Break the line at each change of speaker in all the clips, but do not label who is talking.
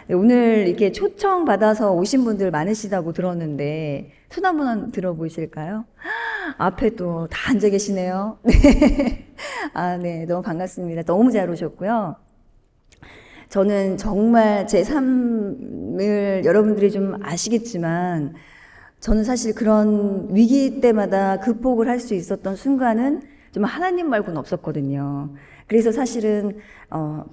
오늘 이렇게 초청 받아서 오신 분들 많으시다고 들었는데 손 한번 들어보실까요? 앞에 또 다 앉아 계시네요. 네. 아, 네. 너무 반갑습니다. 너무 잘 오셨고요. 저는 정말 제 삶을 여러분들이 좀 아시겠지만 저는 사실 그런 위기 때마다 극복을 할 수 있었던 순간은 좀 하나님 말고는 없었거든요. 그래서 사실은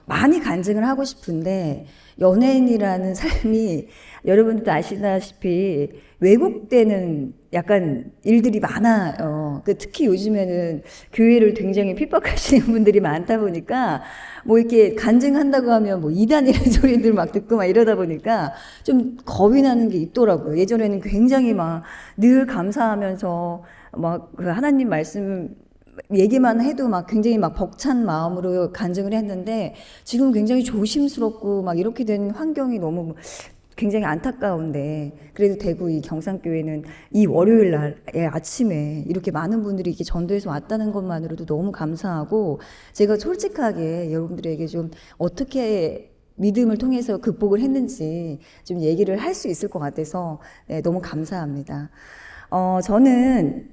많이 간증을 하고 싶은데 연예인이라는 삶이 여러분들도 아시다시피 왜곡되는 약간 일들이 많아요. 특히 요즘에는 교회를 굉장히 핍박하시는 분들이 많다 보니까 뭐 이렇게 간증한다고 하면 뭐 이단이라는 소리들 막 듣고 막 이러다 보니까 좀 겁이 나는 게 있더라고요. 예전에는 굉장히 막 늘 감사하면서 막 그 하나님 말씀 얘기만 해도 막 굉장히 막 벅찬 마음으로 간증을 했는데 지금 굉장히 조심스럽고 막 이렇게 된 환경이 너무 굉장히 안타까운데 그래도 대구 이 경상교회는 이 월요일 날의 아침에 이렇게 많은 분들이 이렇게 전도해서 왔다는 것만으로도 너무 감사하고 제가 솔직하게 여러분들에게 좀 어떻게 믿음을 통해서 극복을 했는지 좀 얘기를 할 수 있을 것 같아서 네, 너무 감사합니다. 저는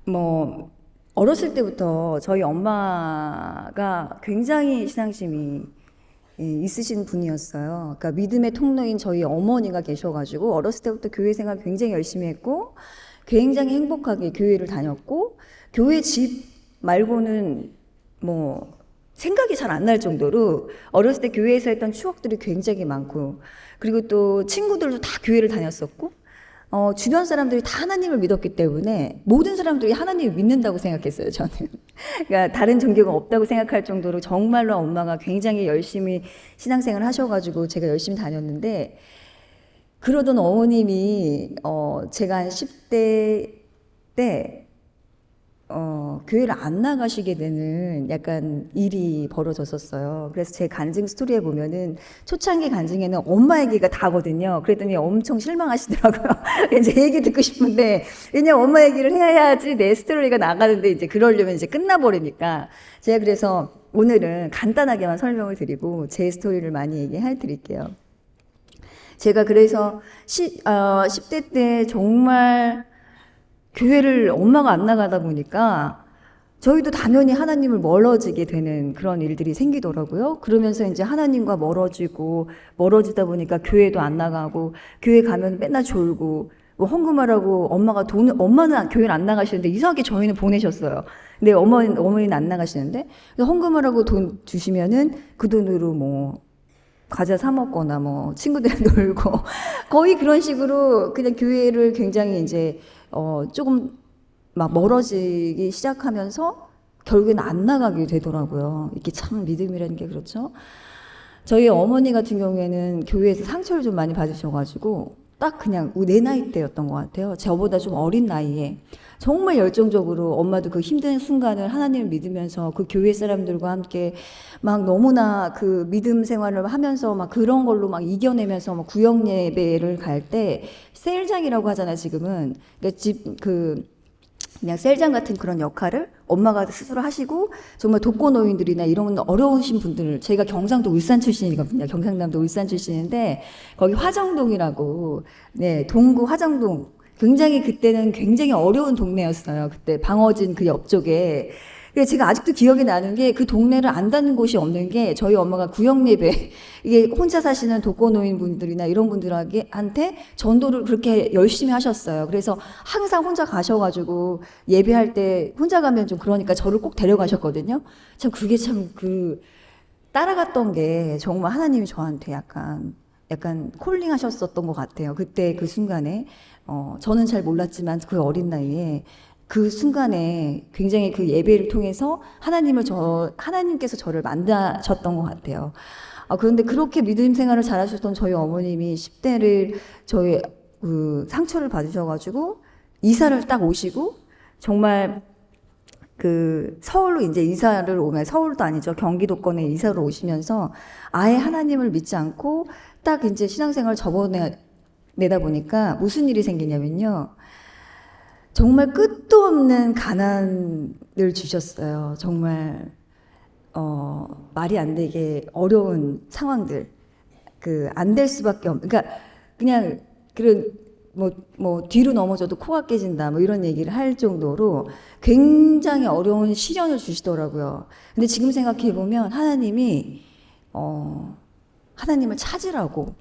뭐 어렸을 때부터 저희 엄마가 굉장히 신앙심이 있으신 분이었어요. 그러니까 믿음의 통로인 저희 어머니가 계셔가지고 어렸을 때부터 교회 생활 굉장히 열심히 했고 굉장히 행복하게 교회를 다녔고 교회 집 말고는 뭐 생각이 잘 안 날 정도로 어렸을 때 교회에서 했던 추억들이 굉장히 많고 그리고 또 친구들도 다 교회를 다녔었고 주변 사람들이 다 하나님을 믿었기 때문에 모든 사람들이 하나님을 믿는다고 생각했어요, 저는. 그러니까 다른 종교가 없다고 생각할 정도로 정말로 엄마가 굉장히 열심히 신앙생활을 하셔가지고 제가 열심히 다녔는데 그러던 어머님이 제가 한 10대 때 교회를 안 나가시게 되는 약간 일이 벌어졌었어요. 그래서 제 간증 스토리에 보면은 초창기 간증에는 엄마 얘기가 다거든요. 그랬더니 엄청 실망하시더라고요. 이제 얘기 듣고 싶은데 왜냐면 엄마 얘기를 해야지 내 스토리가 나가는데 이제 그러려면 이제 끝나버리니까 제가 그래서 오늘은 간단하게만 설명을 드리고 제 스토리를 많이 얘기해 드릴게요. 제가 그래서 10대 때 정말 교회를 엄마가 안 나가다 보니까 저희도 당연히 하나님을 멀어지게 되는 그런 일들이 생기더라고요. 그러면서 이제 하나님과 멀어지다 보니까 교회도 안 나가고 교회 가면 맨날 졸고 뭐 헌금하라고 엄마는 교회를 안 나가시는데 이상하게 저희는 보내셨어요. 근데 어머니는 안 나가시는데 헌금하라고 돈 주시면은 그 돈으로 뭐 과자 사 먹거나 뭐 친구들이랑 놀고 거의 그런 식으로 그냥 교회를 굉장히 이제 조금 막 멀어지기 시작하면서 결국엔 안 나가게 되더라고요. 이게 참 믿음이라는 게 그렇죠. 저희 어머니 같은 경우에는 교회에서 상처를 좀 많이 받으셔가지고 딱 그냥 내 나이 때였던 것 같아요. 저보다 좀 어린 나이에 정말 열정적으로 엄마도 그 힘든 순간을 하나님을 믿으면서 그 교회 사람들과 함께 막 너무나 그 믿음 생활을 하면서 막 그런 걸로 막 이겨내면서 막 구역 예배를 갈 때 셀장이라고 하잖아요, 지금은. 그러니까 그냥 셀장 같은 그런 역할을 엄마가 스스로 하시고 정말 독거노인들이나 이런 어려우신 분들 제가 경상도 울산 출신이거든요. 경상남도 울산 출신인데 거기 화정동이라고 네 동구 화정동 굉장히 그때는 굉장히 어려운 동네였어요. 그때 방어진 그 옆쪽에. 그래서 제가 아직도 기억이 나는 게 그 동네를 안 가는 곳이 없는 게 저희 엄마가 구역 예배 이게 혼자 사시는 독거노인 분들이나 이런 분들한테 전도를 그렇게 열심히 하셨어요. 그래서 항상 혼자 가셔가지고 예배할 때 혼자 가면 좀 그러니까 저를 꼭 데려가셨거든요. 참 그게 참 따라갔던 게 정말 하나님이 저한테 약간 콜링 하셨었던 것 같아요. 그때 그 순간에 저는 잘 몰랐지만 그 어린 나이에 그 순간에 굉장히 그 예배를 통해서 하나님께서 저를 만나셨던 것 같아요. 그런데 그렇게 믿음 생활을 잘하셨던 저희 어머님이 10대를 저희 그 상처를 받으셔가지고 이사를 딱 오시고 정말 그 서울로 이제 이사를 오면 서울도 아니죠. 경기도권에 이사를 오시면서 아예 하나님을 믿지 않고 딱 이제 신앙생활 접어내다 보니까 무슨 일이 생기냐면요. 정말 끝도 없는 가난을 주셨어요. 정말 말이 안 되게 어려운 상황들, 그 안 될 수밖에 없. 그러니까 그냥 그런 뭐 뒤로 넘어져도 코가 깨진다 뭐 이런 얘기를 할 정도로 굉장히 어려운 시련을 주시더라고요. 근데 지금 생각해 보면 하나님이 하나님을 찾으라고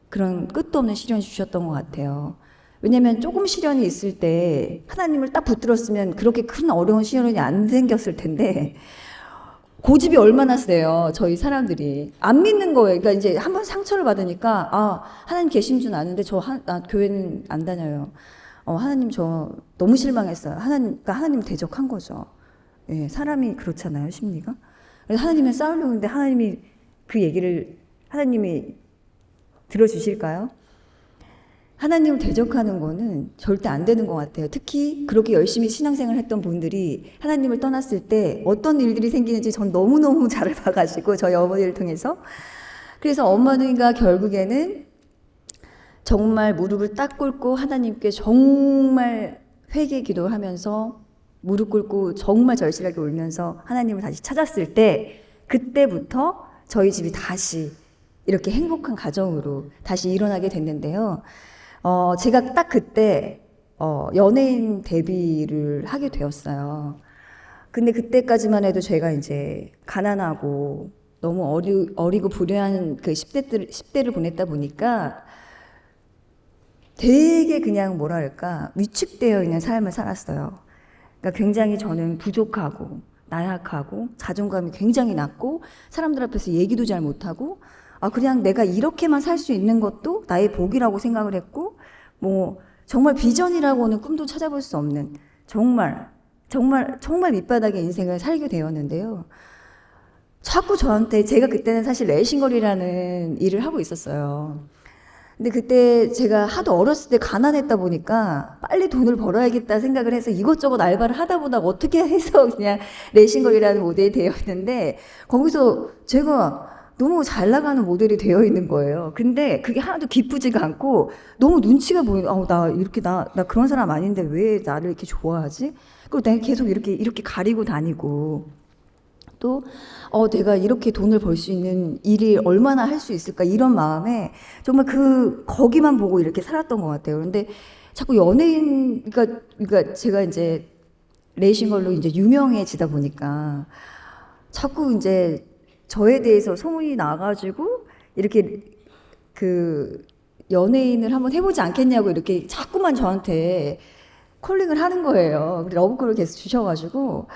그런 끝도 없는 시련을 주셨던 것 같아요. 왜냐면 조금 시련이 있을 때 하나님을 딱 붙들었으면 그렇게 큰 어려운 시련이 안 생겼을 텐데 고집이 얼마나 세요. 저희 사람들이 안 믿는 거예요. 그러니까 이제 한번 상처를 받으니까 하나님 계신 줄 아는데 나 교회는 안 다녀요. 하나님 저 너무 실망했어요. 그러니까 하나님 대적한 거죠. 예, 사람이 그렇잖아요, 심리가. 그래서 하나님은 싸우려고 하는데 하나님이 들어주실까요? 하나님을 대적하는 거는 절대 안 되는 것 같아요. 특히 그렇게 열심히 신앙생활 했던 분들이 하나님을 떠났을 때 어떤 일들이 생기는지 전 너무너무 잘 봐가지고 저희 어머니를 통해서. 그래서 어머니가 결국에는 정말 무릎을 딱 꿇고 하나님께 정말 회개 기도하면서 무릎 꿇고 정말 절실하게 울면서 하나님을 다시 찾았을 때 그때부터 저희 집이 다시 이렇게 행복한 가정으로 다시 일어나게 됐는데요. 제가 딱 그때 연예인 데뷔를 하게 되었어요. 근데 그때까지만 해도 제가 이제 가난하고 너무 어리고 불효한 그 10대를 보냈다 보니까 되게 그냥 뭐랄까 위축되어 있는 삶을 살았어요. 그러니까 굉장히 저는 부족하고 나약하고 자존감이 굉장히 낮고 사람들 앞에서 얘기도 잘 못하고 그냥 내가 이렇게만 살 수 있는 것도 나의 복이라고 생각을 했고 뭐 정말 비전이라고는 꿈도 찾아볼 수 없는 정말 밑바닥의 인생을 살게 되었는데요. 자꾸 저한테 제가 그때는 사실 레이싱걸이라는 일을 하고 있었어요. 근데 그때 제가 하도 어렸을 때 가난했다 보니까 빨리 돈을 벌어야겠다 생각을 해서 이것저것 알바를 하다 보다 어떻게 해서 그냥 레이싱걸이라는 모델이 되어 있는데 거기서 제가 너무 잘 나가는 모델이 되어 있는 거예요. 근데 그게 하나도 기쁘지가 않고 너무 눈치가 보이는, 나 그런 사람 아닌데 왜 나를 이렇게 좋아하지? 그리고 내가 계속 이렇게 가리고 다니고 또 내가 이렇게 돈을 벌 수 있는 일이 얼마나 할 수 있을까 이런 마음에 정말 거기만 보고 이렇게 살았던 것 같아요. 근데 자꾸 연예인 그러니까 제가 이제 레이싱걸로 이제 유명해지다 보니까 자꾸 이제 저에 대해서 소문이 나가지고 이렇게 그 연예인을 한번 해보지 않겠냐고 이렇게 자꾸만 저한테 콜링을 하는 거예요. 러브콜을 계속 주셔가지고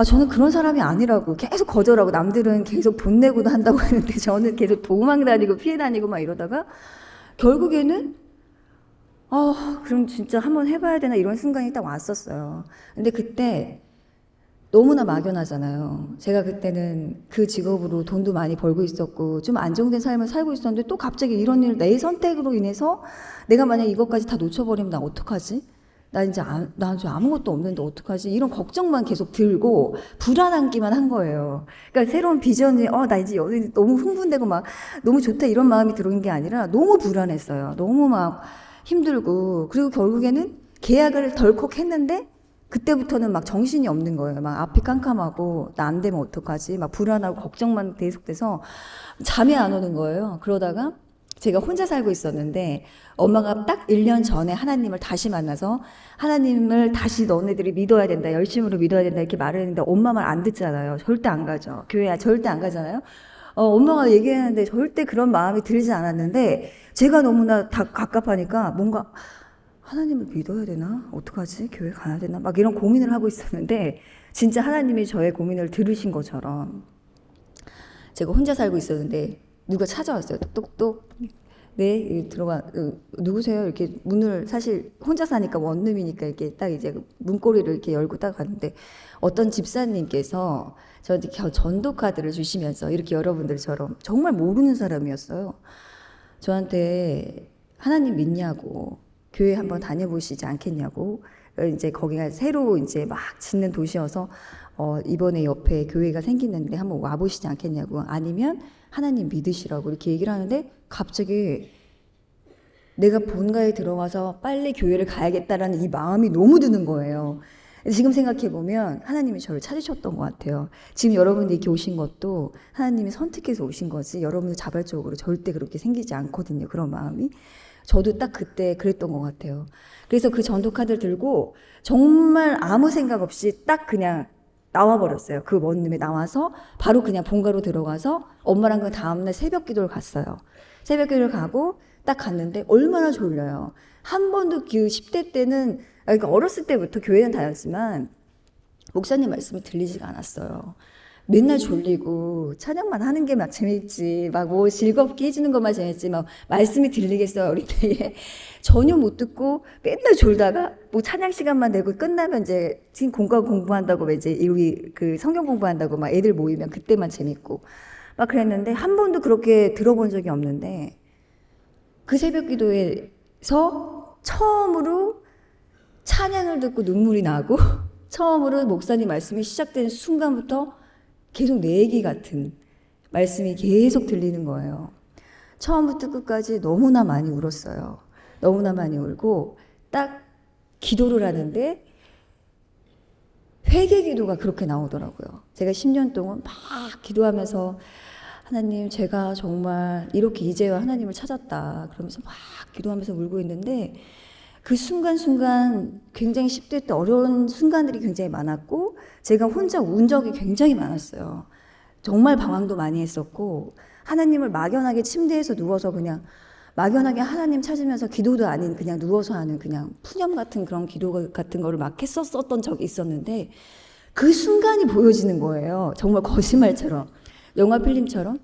저는 그런 사람이 아니라고 계속 거절하고 남들은 계속 돈 내고도 한다고 하는데 저는 계속 도망 다니고 피해 다니고 막 이러다가 결국에는 그럼 진짜 한번 해봐야 되나 이런 순간이 딱 왔었어요. 근데 그때 너무나 막연하잖아요. 제가 그때는 그 직업으로 돈도 많이 벌고 있었고 좀 안정된 삶을 살고 있었는데 또 갑자기 이런 일 내 선택으로 인해서 내가 만약 이것까지 다 놓쳐버리면 나 어떡하지? 나 이제 나 아무것도 없는데 어떡하지? 이런 걱정만 계속 들고 불안하기만 한 거예요. 그러니까 새로운 비전이 나 이제 여기 너무 흥분되고 막 너무 좋다 이런 마음이 들어온 게 아니라 너무 불안했어요. 너무 막 힘들고 그리고 결국에는 계약을 덜컥 했는데 그때부터는 막 정신이 없는 거예요. 막 앞이 깜깜하고 나 안 되면 어떡하지? 막 불안하고 걱정만 계속돼서 잠이 안 오는 거예요. 그러다가 제가 혼자 살고 있었는데 엄마가 딱 1년 전에 하나님을 다시 만나서 하나님을 다시 너네들이 믿어야 된다. 열심으로 믿어야 된다. 이렇게 말을 했는데 엄마 말 안 듣잖아요. 절대 안 가죠. 교회 절대 안 가잖아요. 엄마가 얘기했는데 절대 그런 마음이 들지 않았는데 제가 너무나 다 갑갑하니까 뭔가 하나님을 믿어야 되나? 어떡하지? 교회 가야 되나? 막 이런 고민을 하고 있었는데 진짜 하나님이 저의 고민을 들으신 것처럼 제가 혼자 살고 있었는데 누가 찾아왔어요. 똑똑똑. 네, 들어가. 누구세요? 이렇게 문을 사실 혼자 사니까 원룸이니까 이렇게 딱 이제 문고리를 이렇게 열고 딱 갔는데 어떤 집사님께서 저한테 전도 카드를 주시면서 이렇게 여러분들처럼 정말 모르는 사람이었어요. 저한테 하나님 믿냐고 교회 한번 다녀보시지 않겠냐고. 이제 거기가 새로 이제 막 짓는 도시여서 이번에 옆에 교회가 생기는데 한번 와보시지 않겠냐고. 아니면 하나님 믿으시라고 이렇게 얘기를 하는데 갑자기 내가 본가에 들어와서 빨리 교회를 가야겠다라는 이 마음이 너무 드는 거예요. 지금 생각해 보면 하나님이 저를 찾으셨던 것 같아요. 지금 여러분이 이렇게 오신 것도 하나님이 선택해서 오신 거지 여러분이 자발적으로 절대 그렇게 생기지 않거든요. 그런 마음이. 저도 딱 그때 그랬던 것 같아요. 그래서 그 전도 카드를 들고 정말 아무 생각 없이 딱 그냥 나와버렸어요. 그 원룸에 나와서 바로 그냥 본가로 들어가서 엄마랑 그 다음날 새벽 기도를 갔어요. 새벽 기도를 가고 딱 갔는데 얼마나 졸려요. 한 번도 그 10대 때는, 그러니까 어렸을 때부터 교회는 다녔지만 목사님 말씀이 들리지가 않았어요. 맨날 졸리고 찬양만 하는 게 막 재밌지, 막 뭐 즐겁게 해주는 것만 재밌지, 막 말씀이 들리겠어요 어릴 때에. 전혀 못 듣고 맨날 졸다가 뭐 찬양 시간만 되고 끝나면 이제 지금 공부한다고 이제 우리 그 성경 공부한다고 막 애들 모이면 그때만 재밌고 막 그랬는데 한 번도 그렇게 들어본 적이 없는데 그 새벽 기도에서 처음으로 찬양을 듣고 눈물이 나고 처음으로 목사님 말씀이 시작되는 순간부터 계속 내 얘기 같은 말씀이 계속 들리는 거예요. 처음부터 끝까지 너무나 많이 울었어요. 너무나 많이 울고 딱 기도를 하는데 회개 기도가 그렇게 나오더라고요. 제가 10년 동안 막 기도하면서 하나님 제가 정말 이렇게 이제와 하나님을 찾았다 그러면서 막 기도하면서 울고 있는데 그 순간순간 굉장히 10대 때 어려운 순간들이 굉장히 많았고 제가 혼자 운 적이 굉장히 많았어요. 정말 방황도 많이 했었고 하나님을 막연하게 침대에서 누워서 그냥 막연하게 하나님 찾으면서 기도도 아닌 그냥 누워서 하는 그냥 푸념 같은 그런 기도 같은 거를 막 했었던 적이 있었는데 그 순간이 보여지는 거예요. 정말 거짓말처럼 영화 필름처럼.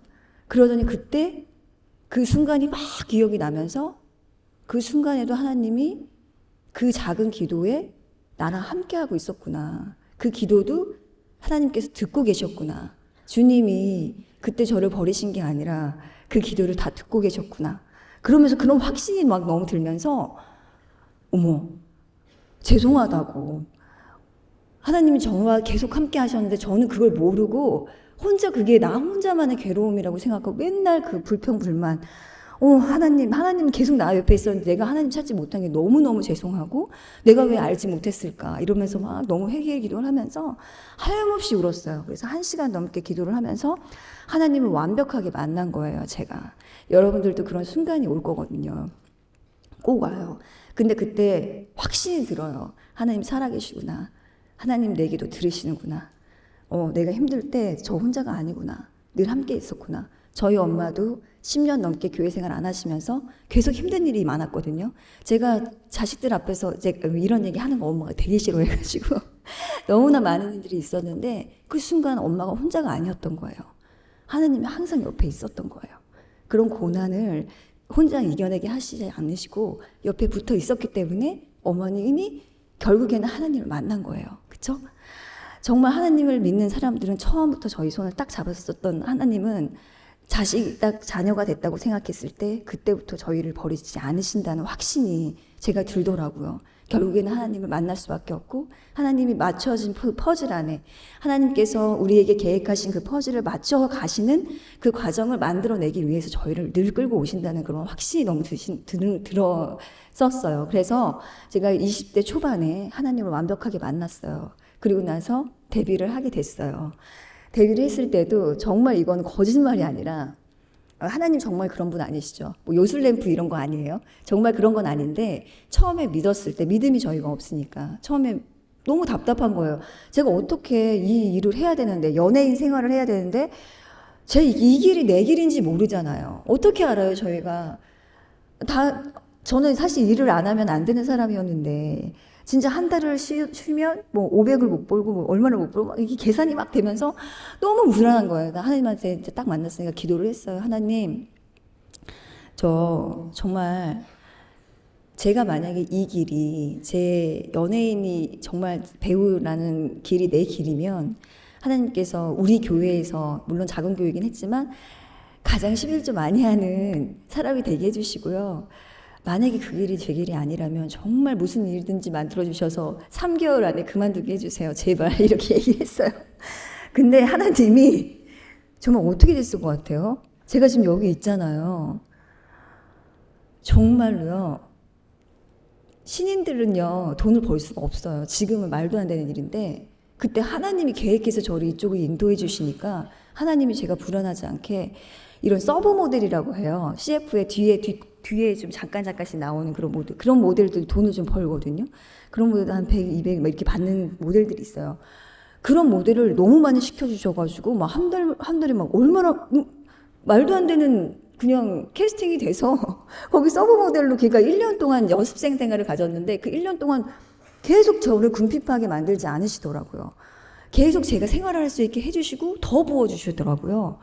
그러더니 그때 그 순간이 막 기억이 나면서 그 순간에도 하나님이 그 작은 기도에 나랑 함께하고 있었구나. 그 기도도 하나님께서 듣고 계셨구나. 주님이 그때 저를 버리신 게 아니라 그 기도를 다 듣고 계셨구나. 그러면서 그런 확신이 막 너무 들면서 어머 죄송하다고. 하나님이 저와 계속 함께 하셨는데 저는 그걸 모르고 혼자 그게 나 혼자만의 괴로움이라고 생각하고 맨날 그 불평불만 하나님은 계속 나 옆에 있었는데 내가 하나님 찾지 못한 게 너무너무 죄송하고 내가 왜 알지 못했을까 이러면서 막 너무 회개의 기도를 하면서 하염없이 울었어요. 그래서 1시간 넘게 기도를 하면서 하나님을 완벽하게 만난 거예요. 제가. 여러분들도 그런 순간이 올 거거든요. 꼭 와요. 근데 그때 확신이 들어요. 하나님 살아계시구나. 하나님 내 기도 들으시는구나. 내가 힘들 때 저 혼자가 아니구나. 늘 함께 있었구나. 저희 엄마도 10년 넘게 교회 생활 안 하시면서 계속 힘든 일이 많았거든요. 제가 자식들 앞에서 이런 얘기 하는 거 엄마가 되게 싫어해가지고 너무나 많은 일들이 있었는데 그 순간 엄마가 혼자가 아니었던 거예요. 하나님이 항상 옆에 있었던 거예요. 그런 고난을 혼자 이겨내게 하시지 않으시고 옆에 붙어 있었기 때문에 어머님이 결국에는 하나님을 만난 거예요. 그렇죠? 정말 하나님을 믿는 사람들은 처음부터 저희 손을 딱 잡았었던 하나님은 자식이 딱 자녀가 됐다고 생각했을 때 그때부터 저희를 버리지 않으신다는 확신이 제가 들더라고요. 결국에는 하나님을 만날 수밖에 없고 하나님이 맞춰진 퍼즐 안에 하나님께서 우리에게 계획하신 그 퍼즐을 맞춰 가시는 그 과정을 만들어내기 위해서 저희를 늘 끌고 오신다는 그런 확신이 너무 들었었어요. 그래서 제가 20대 초반에 하나님을 완벽하게 만났어요. 그리고 나서 데뷔를 하게 됐어요. 데뷔를 했을 때도 정말 이건 거짓말이 아니라 하나님 정말 그런 분 아니시죠? 뭐 요술램프 이런 거 아니에요? 정말 그런 건 아닌데 처음에 믿었을 때 믿음이 저희가 없으니까 처음에 너무 답답한 거예요. 제가 어떻게 이 일을 해야 되는데 연예인 생활을 해야 되는데 이 길이 내 길인지 모르잖아요. 어떻게 알아요 저희가. 저는 사실 일을 안 하면 안 되는 사람이었는데 진짜 한 달을 쉬면 뭐 500을 못 벌고 뭐 얼마를 못 벌고 이게 계산이 막 되면서 너무 불안한 거예요. 나 하나님한테 이제 딱 만났으니까 기도를 했어요. 하나님, 저 정말 제가 만약에 이 길이 제 연예인이 정말 배우라는 길이 내 길이면 하나님께서 우리 교회에서 물론 작은 교회이긴 했지만 가장 11조 많이 하는 사람이 되게 해주시고요. 만약에 그 길이 제 길이 아니라면 정말 무슨 일든지 만들어주셔서 3개월 안에 그만두게 해주세요. 제발 이렇게 얘기를 했어요. 근데 하나님이 정말 어떻게 됐을 것 같아요? 제가 지금 여기 있잖아요. 정말로요. 신인들은요, 돈을 벌 수가 없어요. 지금은 말도 안 되는 일인데, 그때 하나님이 계획해서 저를 이쪽으로 인도해 주시니까, 하나님이 제가 불안하지 않게, 이런 서브 모델이라고 해요. CF의 뒤에 좀 잠깐씩 나오는 그런 모델들 돈을 좀 벌거든요. 그런 모델도 한 100, 200, 막 이렇게 받는 모델들이 있어요. 그런 모델을 너무 많이 시켜주셔가지고, 막 한 달에 막 얼마나, 말도 안 되는 그냥 캐스팅이 돼서 거기 서브 모델로 걔가 1년 동안 연습생 생활을 가졌는데 그 1년 동안 계속 저를 궁핍하게 만들지 않으시더라고요. 계속 제가 생활을 할 수 있게 해주시고 더 부어주시더라고요.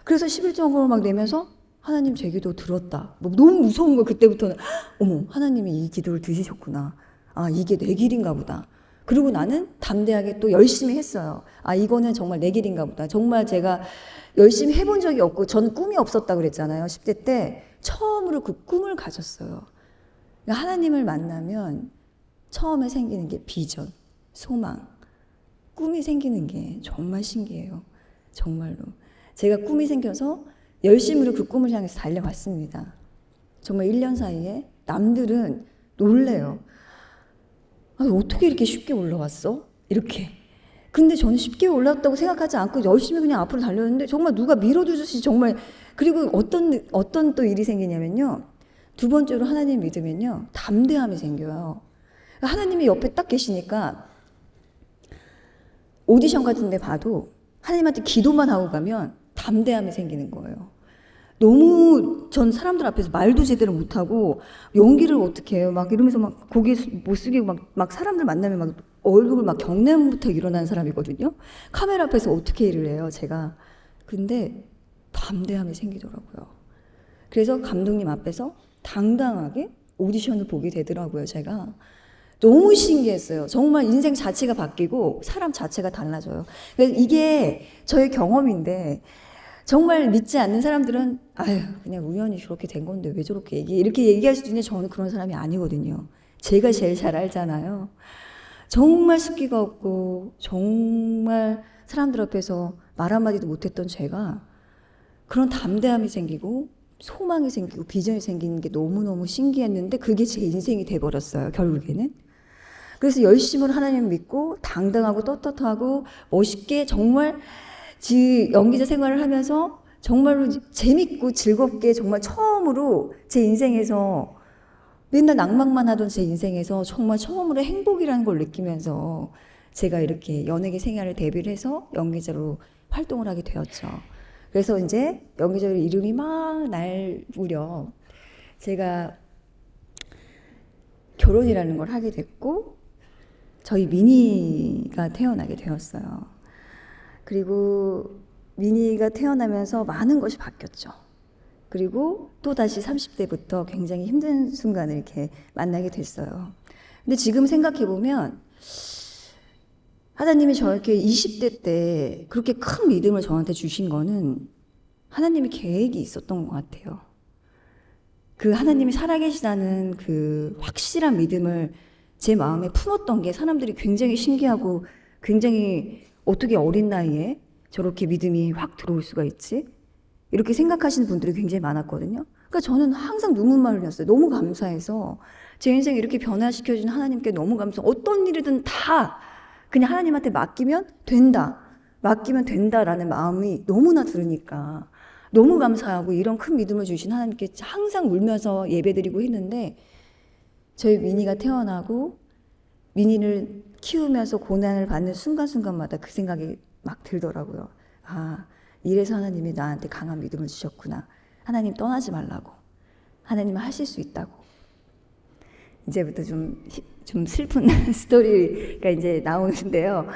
그래서 11정으로 막 내면서 하나님 제 기도 들었다. 뭐 너무 무서운 거 그때부터는 어머 하나님이 이 기도를 들으셨구나. 아 이게 내 길인가 보다. 그리고 나는 담대하게 또 열심히 했어요. 아 이거는 정말 내 길인가 보다. 정말 제가 열심히 해본 적이 없고 저는 꿈이 없었다고 그랬잖아요. 10대 때 처음으로 그 꿈을 가졌어요. 하나님을 만나면 처음에 생기는 게 비전, 소망, 꿈이 생기는 게 정말 신기해요. 정말로. 제가 꿈이 생겨서 열심으로 그 꿈을 향해서 달려갔습니다. 정말 1년 사이에 남들은 놀래요. 아니, 어떻게 이렇게 쉽게 올라왔어? 이렇게. 근데 저는 쉽게 올라왔다고 생각하지 않고 열심히 그냥 앞으로 달렸는데 정말 누가 밀어주듯이 정말. 그리고 어떤 또 일이 생기냐면요. 두 번째로 하나님 믿으면요. 담대함이 생겨요. 하나님이 옆에 딱 계시니까 오디션 같은 데 봐도 하나님한테 기도만 하고 가면 담대함이 생기는 거예요. 너무 전 사람들 앞에서 말도 제대로 못하고 연기를 어떻게 해요? 막 이러면서 막 고개 못 숙이고 막 사람들 만나면 막 얼굴 막 경련부터 일어나는 사람이거든요. 카메라 앞에서 어떻게 일을 해요, 제가. 근데 담대함이 생기더라고요. 그래서 감독님 앞에서 당당하게 오디션을 보게 되더라고요, 제가. 너무 신기했어요. 정말 인생 자체가 바뀌고 사람 자체가 달라져요. 그래서 이게 저의 경험인데 정말 믿지 않는 사람들은 아유 그냥 우연히 저렇게 된 건데 왜 저렇게 이렇게 얘기할 수도 있는데 저는 그런 사람이 아니거든요. 제가 제일 잘 알잖아요. 정말 습기가 없고 정말 사람들 앞에서 말 한마디도 못했던 제가 그런 담대함이 생기고 소망이 생기고 비전이 생기는 게 너무너무 신기했는데 그게 제 인생이 돼버렸어요. 결국에는. 그래서 열심히 하나님 믿고 당당하고 떳떳하고 멋있게 정말 연기자 생활을 하면서 정말로 재밌고 즐겁게 정말 처음으로 제 인생에서 맨날 낭만만 하던 제 인생에서 정말 처음으로 행복이라는 걸 느끼면서 제가 이렇게 연예계 생활을 데뷔를 해서 연기자로 활동을 하게 되었죠. 그래서 이제 연기자 이름이 막 날 무렵 제가 결혼이라는 걸 하게 됐고 저희 미니가 태어나게 되었어요. 그리고 미니가 태어나면서 많은 것이 바뀌었죠. 그리고 또다시 30대부터 굉장히 힘든 순간을 이렇게 만나게 됐어요. 근데 지금 생각해보면 하나님이 저렇게 20대 때 그렇게 큰 믿음을 저한테 주신 거는 하나님이 계획이 있었던 것 같아요. 그 하나님이 살아계시다는 그 확실한 믿음을 제 마음에 품었던 게 사람들이 굉장히 신기하고 굉장히 어떻게 어린 나이에 저렇게 믿음이 확 들어올 수가 있지? 이렇게 생각하시는 분들이 굉장히 많았거든요. 그러니까 저는 항상 눈물만 흘렸어요. 너무 감사해서 제 인생을 이렇게 변화시켜준 하나님께 너무 감사해요. 어떤 일이든 다 그냥 하나님한테 맡기면 된다. 맡기면 된다라는 마음이 너무나 들으니까 너무 감사하고 이런 큰 믿음을 주신 하나님께 항상 울면서 예배드리고 했는데 저희 미니가 태어나고 미니를 키우면서 고난을 받는 순간순간마다 그 생각이 막 들더라고요. 아, 이래서 하나님이 나한테 강한 믿음을 주셨구나. 하나님 떠나지 말라고. 하나님은 하실 수 있다고. 이제부터 좀 슬픈 스토리가 이제 나오는데요.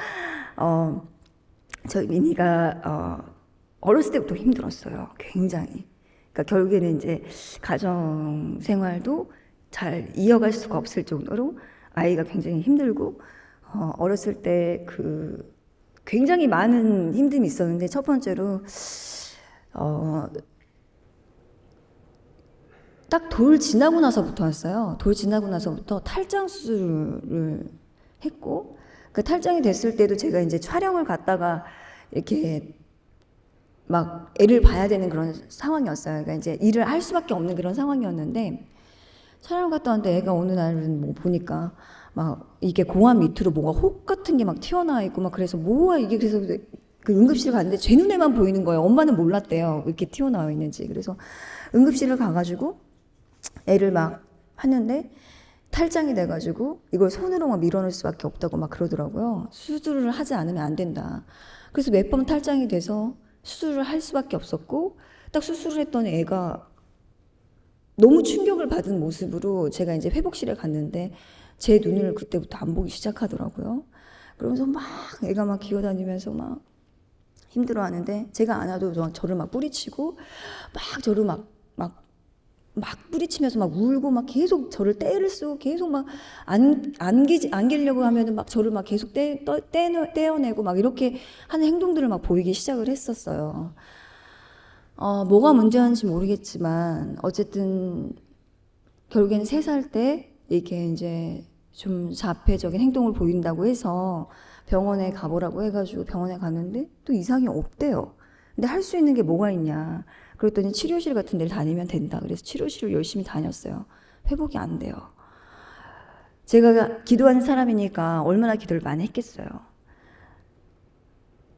저희 미니가 어렸을 때부터 힘들었어요. 굉장히. 그러니까 결국에는 이제 가정 생활도 잘 이어갈 수가 없을 정도로 아이가 굉장히 힘들고 어렸을 때 굉장히 많은 힘듦이 있었는데 첫 번째로 딱 돌 지나고 나서부터였어요. 돌 지나고 나서부터 탈장 수술을 했고 그 탈장이 됐을 때도 제가 이제 촬영을 갔다가 이렇게 막 애를 봐야 되는 그런 상황이었어요. 그러니까 이제 일을 할 수밖에 없는 그런 상황이었는데 촬영 갔다 왔는데 애가 어느 날은 뭐 보니까 막 이게 고환 밑으로 뭐가 혹 같은 게 막 튀어나와 있고 막 그래서 뭐야 이게 그래서 그 응급실 갔는데 제 눈에만 보이는 거예요. 엄마는 몰랐대요. 이렇게 튀어나와 있는지. 그래서 응급실을 가가지고 애를 막 하는데 탈장이 돼가지고 이걸 손으로 막 밀어넣을 수밖에 없다고 막 그러더라고요. 수술을 하지 않으면 안 된다. 그래서 몇 번 탈장이 돼서 수술을 할 수밖에 없었고 딱 수술을 했더니 애가 너무 충격을 받은 모습으로 제가 이제 회복실에 갔는데 제 눈을 그때부터 안 보기 시작하더라고요. 그러면서 막 애가 막 기어다니면서 막 힘들어하는데 제가 안 와도 저를 막 뿌리치고 막 저를 막 뿌리치면서 막 울고 막 계속 저를 떼를 쓰고 계속 막 안기려고 하면은 막 저를 막 계속 떼어내고 막 이렇게 하는 행동들을 막 보이기 시작을 했었어요. 뭐가 문제였는지 모르겠지만 어쨌든 결국엔 3살 때 이렇게 이제 좀 자폐적인 행동을 보인다고 해서 병원에 가보라고 해가지고 병원에 갔는데 또 이상이 없대요. 근데 할 수 있는 게 뭐가 있냐. 그랬더니 치료실 같은 데를 다니면 된다. 그래서 치료실을 열심히 다녔어요. 회복이 안 돼요. 제가 기도하는 사람이니까 얼마나 기도를 많이 했겠어요.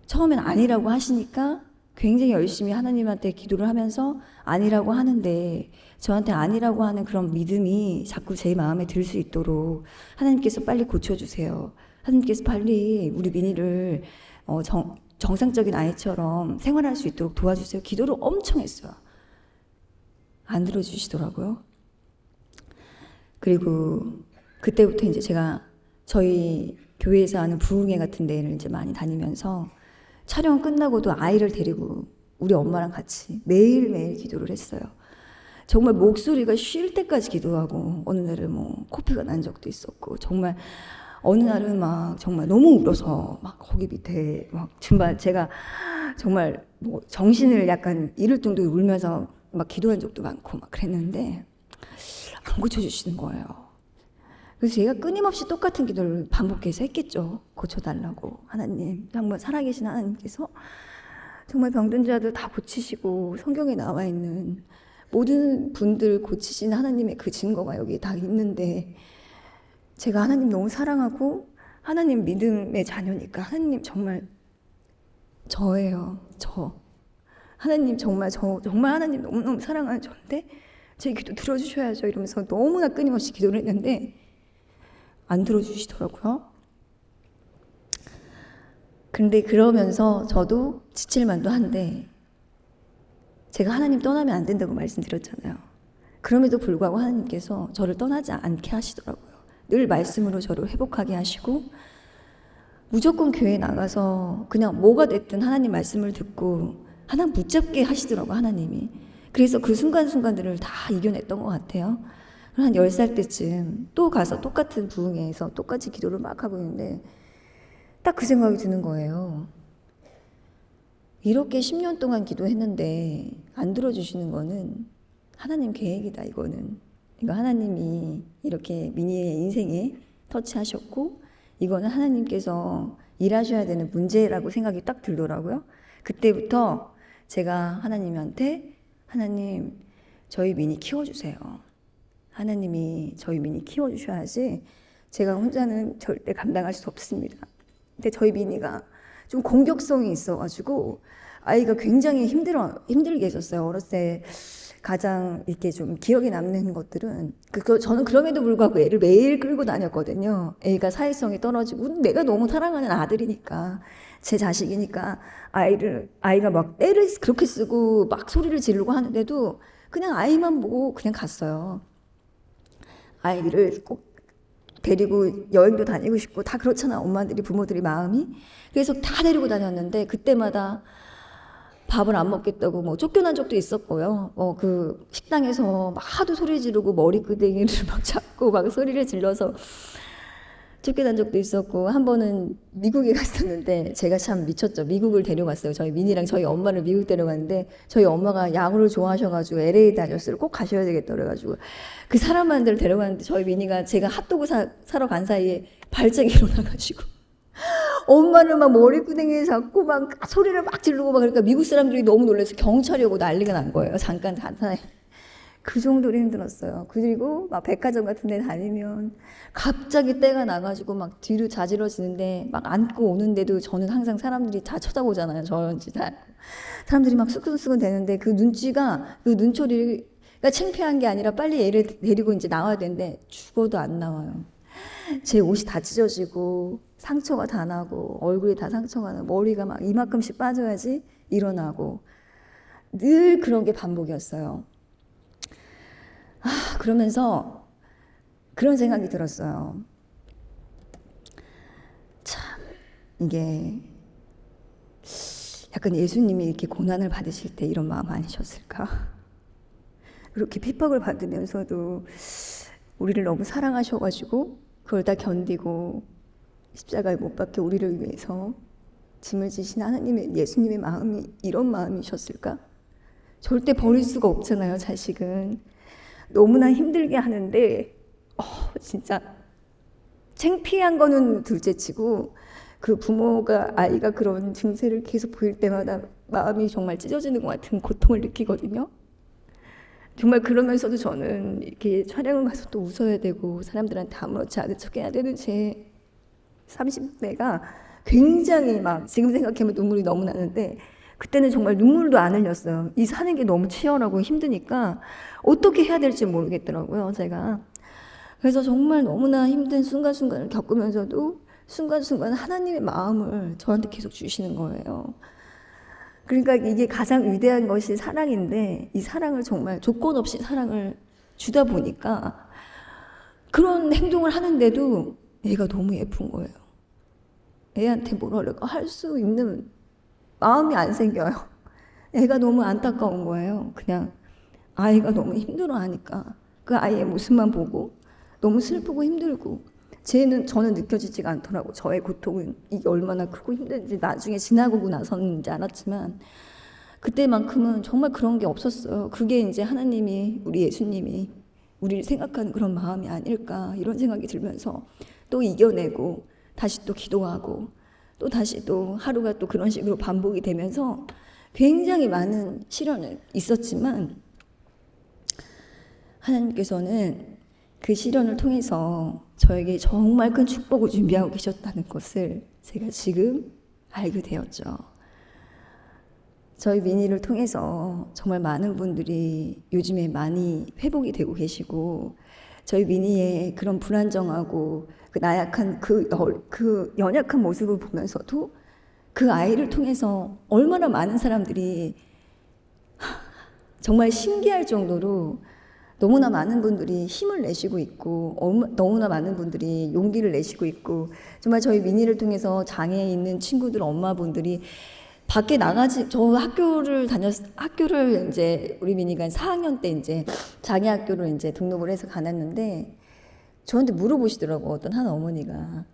처음엔 아니라고 하시니까 굉장히 열심히 하나님한테 기도를 하면서 아니라고 하는데 저한테 아니라고 하는 그런 믿음이 자꾸 제 마음에 들 수 있도록 하나님께서 빨리 고쳐주세요. 하나님께서 빨리 우리 민희를 정상적인 아이처럼 생활할 수 있도록 도와주세요. 기도를 엄청 했어요. 안 들어주시더라고요. 그리고 그때부터 이제 제가 저희 교회에서 하는 부흥회 같은 데를 이제 많이 다니면서 촬영 끝나고도 아이를 데리고 우리 엄마랑 같이 매일매일 기도를 했어요. 정말 목소리가 쉴 때까지 기도하고 어느 날은 뭐 코피가 난 적도 있었고 정말 어느 날은 막 정말 너무 울어서 막 거기 밑에 막 정말 제가 정말 뭐 정신을 약간 잃을 정도로 울면서 막 기도한 적도 많고 막 그랬는데 안 고쳐주시는 거예요. 그래서 제가 끊임없이 똑같은 기도를 반복해서 했겠죠. 고쳐달라고. 하나님, 정말 살아계신 하나님께서 정말 병든 자들 다 고치시고 성경에 나와 있는 모든 분들 고치신 하나님의 그 증거가 여기 다 있는데 제가 하나님 너무 사랑하고 하나님 믿음의 자녀니까 하나님 정말 저예요. 저. 하나님 정말 정말 하나님 너무너무 사랑하는 저인데 제 기도 들어주셔야죠 이러면서 너무나 끊임없이 기도를 했는데 안 들어주시더라고요. 근데 그러면서 저도 지칠만도 한데 제가 하나님 떠나면 안 된다고 말씀드렸잖아요. 그럼에도 불구하고 하나님께서 저를 떠나지 않게 하시더라고요. 늘 말씀으로 저를 회복하게 하시고 무조건 교회에 나가서 그냥 뭐가 됐든 하나님 말씀을 듣고 하나 붙잡게 하시더라고요. 하나님이. 그래서 그 순간순간들을 다 이겨냈던 것 같아요. 한 10살 때쯤 또 가서 똑같은 부흥회에서 똑같이 기도를 막 하고 있는데 딱 그 생각이 드는 거예요. 이렇게 10년 동안 기도했는데 안 들어주시는 거는 하나님 계획이다 이거는. 이거 하나님이 이렇게 민희의 인생에 터치하셨고 이거는 하나님께서 일하셔야 되는 문제라고 생각이 딱 들더라고요. 그때부터 제가 하나님한테 하나님 저희 민희 키워주세요. 하나님이 저희 민희 키워주셔야지 제가 혼자는 절대 감당할 수 없습니다. 근데 저희 민희가 좀 공격성이 있어가지고 아이가 굉장히 힘들게 했었어요. 어렸을 때 가장 이렇게 좀 기억에 남는 것들은 저는 그럼에도 불구하고 애를 매일 끌고 다녔거든요. 애가 사회성이 떨어지고 내가 너무 사랑하는 아들이니까 제 자식이니까 아이가 막 애를 그렇게 쓰고 막 소리를 지르고 하는데도 그냥 아이만 보고 그냥 갔어요. 아이를 꼭 데리고 여행도 다니고 싶고 다 그렇잖아. 엄마들이 부모들이 마음이. 그래서 다 데리고 다녔는데 그때마다 밥을 안 먹겠다고 뭐 쫓겨난 적도 있었고요. 그 식당에서 막 하도 소리 지르고 머리끄댕이를 막 잡고 막 소리를 질러서 쫓겨난 적도 있었고 한 번은 미국에 갔었는데 제가 참 미쳤죠. 미국을 데려갔어요. 저희 민이랑 저희 엄마를 미국 데려갔는데 저희 엄마가 야구를 좋아하셔가지고 LA 다저스를 꼭 가셔야 되겠다 그래가지고 그 사람만들 데려갔는데 저희 민이가 제가 핫도그 사러 간 사이에 발작이 일어나가지고 엄마를 막 머리끄댕이에 잡고 막 소리를 막 지르고 막 그러니까 미국 사람들이 너무 놀라서 경찰이 오고 난리가 난 거예요. 잠깐 사이. 그 정도로 힘들었어요. 그리고 막 백화점 같은 데 다니면 갑자기 때가 나가지고 막 뒤로 자지러지는데 막 안고 오는데도 저는 항상 사람들이 다 쳐다보잖아요. 저런지 다. 사람들이 막 수근수근 되는데 그 눈치가, 그 눈초리가 창피한 게 아니라 빨리 애를 데리고 이제 나와야 되는데 죽어도 안 나와요. 제 옷이 다 찢어지고 상처가 다 나고 얼굴이 다 상처가 나고 머리가 막 이만큼씩 빠져야지 일어나고 늘 그런 게 반복이었어요. 그러면서 그런 생각이 들었어요. 참 이게 약간 예수님이 이렇게 고난을 받으실 때 이런 마음 아니셨을까? 그렇게 핍박을 받으면서도 우리를 너무 사랑하셔가지고 그걸 다 견디고 십자가에 못 박혀 우리를 위해서 짐을 지신 하나님의 예수님의 마음이 이런 마음이셨을까? 절대 버릴 수가 없잖아요. 자식은 너무나 힘들게 하는데 진짜 창피한 거는 둘째치고 그 부모가 아이가 그런 증세를 계속 보일 때마다 마음이 정말 찢어지는 것 같은 고통을 느끼거든요. 정말 그러면서도 저는 이렇게 촬영을 가서 또 웃어야 되고 사람들한테 아무렇지 않은 척 해야 되는 제 30대가 굉장히 막 지금 생각하면 눈물이 너무 나는데 그때는 정말 눈물도 안 흘렸어요. 이 사는 게 너무 치열하고 힘드니까 어떻게 해야 될지 모르겠더라고요, 제가. 그래서 정말 너무나 힘든 순간순간을 겪으면서도 순간순간 하나님의 마음을 저한테 계속 주시는 거예요. 그러니까 이게 가장 위대한 것이 사랑인데 이 사랑을 정말 조건 없이 사랑을 주다 보니까 그런 행동을 하는데도 애가 너무 예쁜 거예요. 애한테 뭐라고 할 수 있는 마음이 안 생겨요. 애가 너무 안타까운 거예요. 그냥 아이가 너무 힘들어하니까 그 아이의 모습만 보고 너무 슬프고 힘들고 저는 느껴지지가 않더라고. 저의 고통은 이게 얼마나 크고 힘든지 나중에 지나고 나서는 이제 알았지만 그때만큼은 정말 그런 게 없었어요. 그게 이제 하나님이 우리 예수님이 우리를 생각하는 그런 마음이 아닐까 이런 생각이 들면서 또 이겨내고 다시 또 기도하고 또 다시 또 하루가 또 그런 식으로 반복이 되면서 굉장히 많은 시련은 있었지만 하나님께서는 그 시련을 통해서 저에게 정말 큰 축복을 준비하고 계셨다는 것을 제가 지금 알게 되었죠. 저희 미니를 통해서 정말 많은 분들이 요즘에 많이 회복이 되고 계시고 저희 미니의 그런 불안정하고 그 나약한 그 연약한 모습을 보면서도 그 아이를 통해서 얼마나 많은 사람들이 정말 신기할 정도로 너무나 많은 분들이 힘을 내시고 있고 너무나 많은 분들이 용기를 내시고 있고 정말 저희 미니를 통해서 장애에 있는 친구들 엄마분들이 밖에 나가지 저 학교를 이제 우리 미니가 4학년 때 이제 장애 학교를 이제 등록을 해서 가놨는데 저한테 물어보시더라고. 어떤 한 어머니가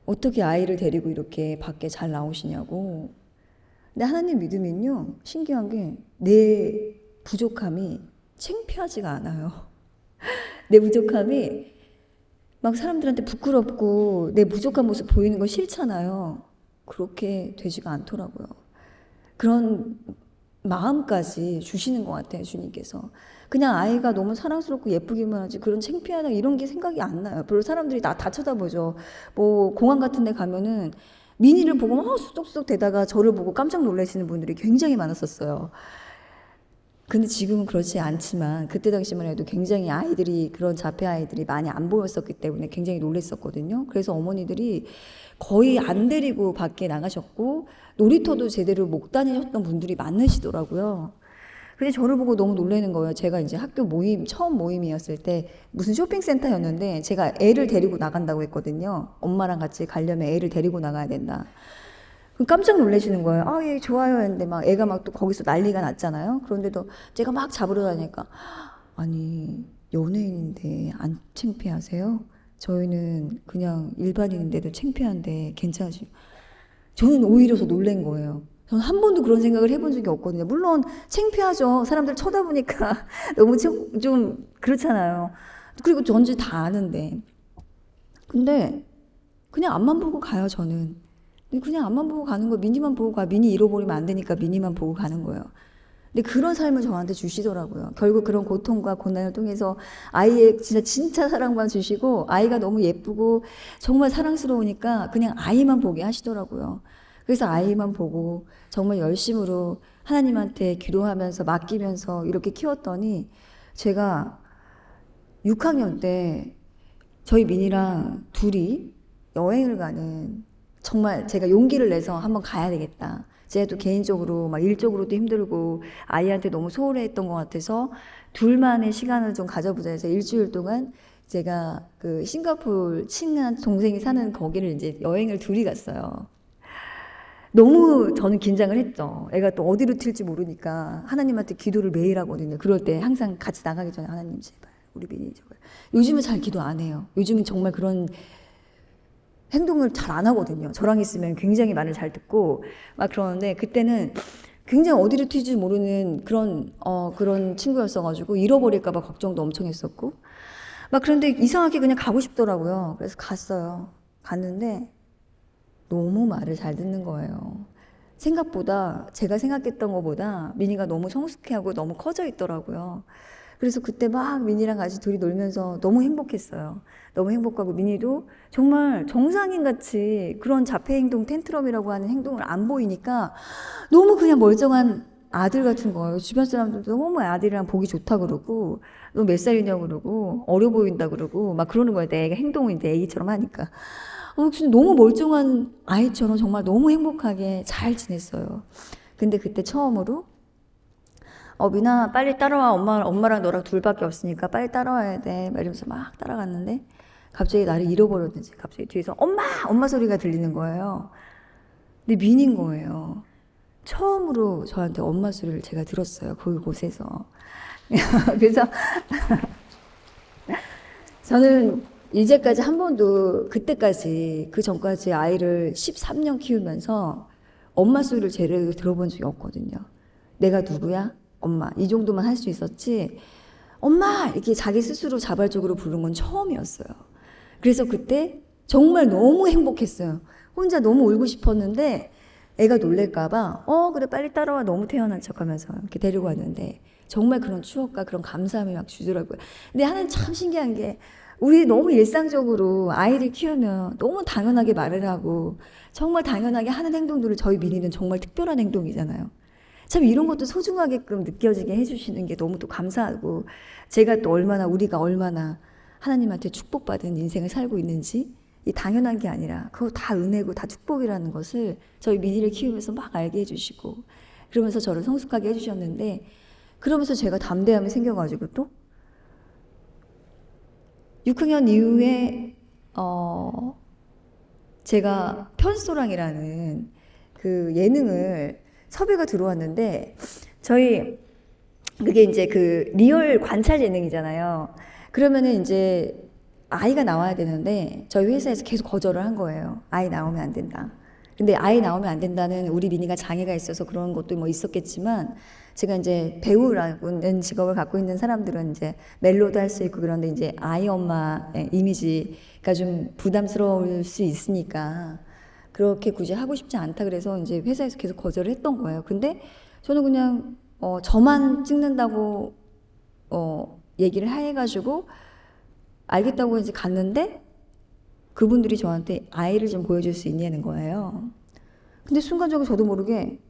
어떻게 아이를 데리고 이렇게 밖에 잘 나오시냐고. 근데 하나님 믿으면요 신기한 게 내 부족함이 창피하지가 않아요. 내 부족함이 막 사람들한테 부끄럽고 내 부족한 모습 보이는 거 싫잖아요. 그렇게 되지가 않더라고요. 그런 마음까지 주시는 것 같아요, 주님께서. 그냥 아이가 너무 사랑스럽고 예쁘기만 하지 그런 창피하다 이런 게 생각이 안 나요. 별로 사람들이 다 쳐다보죠. 뭐 공항 같은 데 가면은 미니를 보고 막 수석수석 대다가 저를 보고 깜짝 놀라시는 분들이 굉장히 많았었어요. 근데 지금은 그렇지 않지만 그때 당시만 해도 굉장히 아이들이 그런 자폐 아이들이 많이 안 보였었기 때문에 굉장히 놀랐었거든요. 그래서 어머니들이 거의 안 데리고 밖에 나가셨고 놀이터도 제대로 못 다니셨던 분들이 많으시더라고요. 근데 저를 보고 너무 놀라는 거예요. 제가 이제 학교 처음 모임이었을 때 무슨 쇼핑센터였는데 제가 애를 데리고 나간다고 했거든요. 엄마랑 같이 가려면 애를 데리고 나가야 된다. 깜짝 놀라시는 거예요. 아, 예, 좋아요. 했는데 막 애가 막 또 거기서 난리가 났잖아요. 그런데도 제가 막 잡으러 다니니까 아니, 연예인인데 안 창피하세요? 저희는 그냥 일반인인데도 창피한데 괜찮으시죠? 저는 오히려 더 놀란 거예요. 저는 한 번도 그런 생각을 해본 적이 없거든요. 물론 창피하죠. 사람들 쳐다보니까 너무 좀 그렇잖아요. 그리고 전지 다 아는데. 근데 그냥 앞만 보고 가요, 저는. 그냥 앞만 보고 가는 거 미니만 보고 가. 미니 잃어버리면 안 되니까 미니만 보고 가는 거예요. 근데 그런 삶을 저한테 주시더라고요. 결국 그런 고통과 고난을 통해서 아이의 진짜 사랑만 주시고 아이가 너무 예쁘고 정말 사랑스러우니까 그냥 아이만 보게 하시더라고요. 그래서 아이만 보고 정말 열심으로 하나님한테 기도하면서 맡기면서 이렇게 키웠더니 제가 6학년 때 저희 민이랑 둘이 여행을 가는 정말 제가 용기를 내서 한번 가야 되겠다. 제가 또 개인적으로 막 일적으로도 힘들고 아이한테 너무 소홀했던 것 같아서 둘만의 시간을 좀 가져보자 해서 일주일 동안 제가 그 싱가포르 친한 동생이 사는 거기를 이제 여행을 둘이 갔어요. 너무 저는 긴장을 했죠. 애가 또 어디로 튈지 모르니까 하나님한테 기도를 매일 하거든요. 그럴 때 항상 같이 나가기 전에 하나님 제발 우리 민이 제발. 요즘은 잘 기도 안 해요. 요즘은 정말 그런 행동을 잘 안 하거든요. 저랑 있으면 굉장히 말을 잘 듣고 막 그러는데 그때는 굉장히 어디로 튈지 모르는 그런 친구였어가지고 잃어버릴까봐 걱정도 엄청 했었고 막 그런데 이상하게 그냥 가고 싶더라고요. 그래서 갔어요. 갔는데 너무 말을 잘 듣는 거예요. 생각보다 제가 생각했던 것보다 미니가 너무 성숙해하고 너무 커져 있더라고요. 그래서 그때 막 미니랑 같이 둘이 놀면서 너무 행복했어요. 너무 행복하고 미니도 정말 정상인 같이 그런 자폐 행동 텐트럼이라고 하는 행동을 안 보이니까 너무 그냥 멀쩡한 아들 같은 거예요. 주변 사람들도 너무 아들이랑 보기 좋다 그러고 너 몇 살이냐고 그러고 어려 보인다 그러고 막 그러는 거예요. 내 애가 행동을 이제 애기처럼 하니까. 너무 멀쩡한 아이처럼 정말 너무 행복하게 잘 지냈어요. 근데 그때 처음으로 미나 빨리 따라와. 엄마랑 너랑 둘밖에 없으니까 빨리 따라와야 돼. 막 이러면서 막 따라갔는데 갑자기 나를 잃어버렸는지 갑자기 뒤에서 엄마 소리가 들리는 거예요. 근데 민인 거예요. 처음으로 저한테 엄마 소리를 제가 들었어요. 그곳에서. 그래서 저는 이제까지 한 번도 그때까지 그 전까지 아이를 13년 키우면서 엄마 소리를 제대로 들어본 적이 없거든요. 내가 누구야? 엄마. 이 정도만 할 수 있었지 엄마! 이렇게 자기 스스로 자발적으로 부른 건 처음이었어요. 그래서 그때 정말 너무 행복했어요. 혼자 너무 울고 싶었는데 애가 놀랄까봐 그래 빨리 따라와 너무 태어난 척하면서 이렇게 데리고 왔는데 정말 그런 추억과 그런 감사함이 막 주더라고요. 근데 하나는 참 신기한 게 우리 너무 일상적으로 아이를 키우면 너무 당연하게 말을 하고 정말 당연하게 하는 행동들을 저희 미니는 정말 특별한 행동이잖아요. 참 이런 것도 소중하게끔 느껴지게 해주시는 게 너무 또 감사하고 제가 또 우리가 얼마나 하나님한테 축복받은 인생을 살고 있는지 이 당연한 게 아니라 그거 다 은혜고 다 축복이라는 것을 저희 미니를 키우면서 막 알게 해주시고 그러면서 저를 성숙하게 해주셨는데 그러면서 제가 담대함이 생겨가지고 또 6학년 이후에 제가 편소랑이라는 그 예능을 섭외가 들어왔는데 그게 이제 그 리얼 관찰 예능이잖아요. 그러면은 이제 아이가 나와야 되는데 저희 회사에서 계속 거절을 한 거예요. 아이 나오면 안 된다. 근데 아이 나오면 안 된다는 우리 미니가 장애가 있어서 그런 것도 뭐 있었겠지만 제가 이제 배우라는 직업을 갖고 있는 사람들은 이제 멜로도 할 수 있고 그런데 이제 아이 엄마의 이미지가 좀 부담스러울 수 있으니까 그렇게 굳이 하고 싶지 않다 그래서 이제 회사에서 계속 거절을 했던 거예요. 근데 저는 그냥 저만 찍는다고 얘기를 해가지고 알겠다고 이제 갔는데 그분들이 저한테 아이를 좀 보여줄 수 있냐는 거예요. 근데 순간적으로 저도 모르게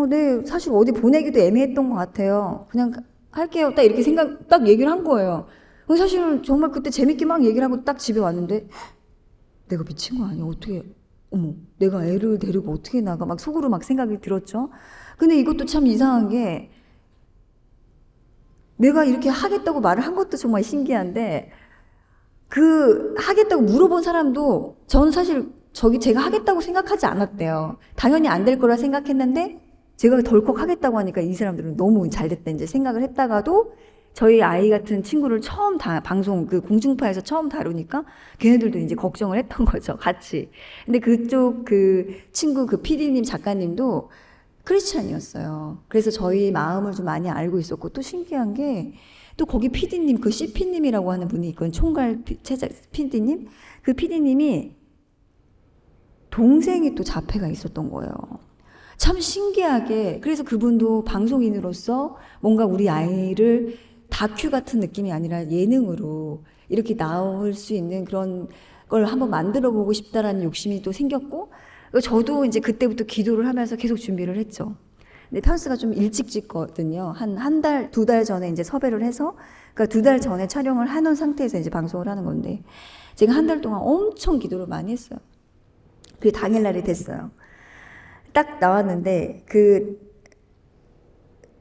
네, 사실 어디 보내기도 애매했던 것 같아요. 그냥 할게요. 딱 이렇게 딱 얘기를 한 거예요. 사실은 정말 그때 재밌게 막 얘기를 하고 딱 집에 왔는데 내가 미친 거 아니야? 어떻게, 내가 애를 데리고 어떻게 나가? 막 속으로 막 생각이 들었죠. 근데 이것도 참 이상한 게 내가 이렇게 하겠다고 말을 한 것도 정말 신기한데 하겠다고 물어본 사람도 저는 사실 제가 하겠다고 생각하지 않았대요. 당연히 안 될 거라 생각했는데 제가 덜컥 하겠다고 하니까 이 사람들은 너무 잘 됐다 이제 생각을 했다가도 저희 아이 같은 친구를 처음 방송 그 공중파에서 처음 다루니까 걔네들도 이제 걱정을 했던 거죠. 같이. 근데 그쪽 그 친구 그 PD님 작가님도 크리스찬이었어요. 그래서 저희 마음을 좀 많이 알고 있었고 또 신기한 게 또 거기 PD님 그 CP님이라고 하는 분이 있거든요. 총괄 PD님 그 PD님이 동생이 또 자폐가 있었던 거예요. 참 신기하게, 그래서 그분도 방송인으로서 뭔가 우리 아이를 다큐 같은 느낌이 아니라 예능으로 이렇게 나올 수 있는 그런 걸 한번 만들어 보고 싶다라는 욕심이 또 생겼고, 저도 이제 그때부터 기도를 하면서 계속 준비를 했죠. 근데 편스가 좀 일찍 찍거든요. 한 달, 2달 전에 이제 섭외를 해서, 그러니까 2달 전에 촬영을 해놓은 상태에서 이제 방송을 하는 건데, 제가 한 달 동안 엄청 기도를 많이 했어요. 그게 당일날이 됐어요. 딱 나왔는데, 그